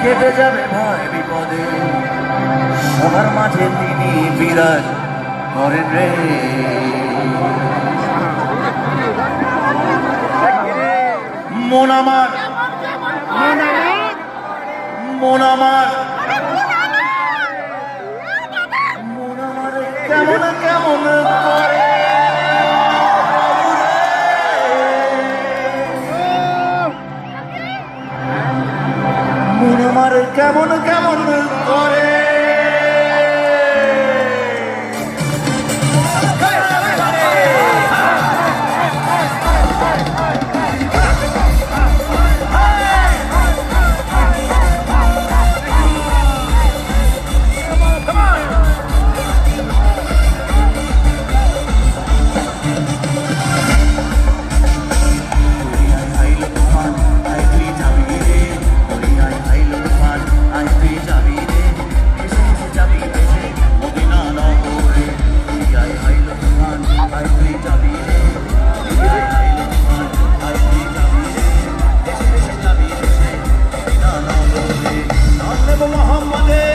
কেটে যাবে ভয় বিপদে, সবার মাঝে তিনি বিরাজ করেন রে। মন আমার, মন আমার, মন আমার কেমন কেমন করে, মন আমার কেমন কেমন করে। Muhammad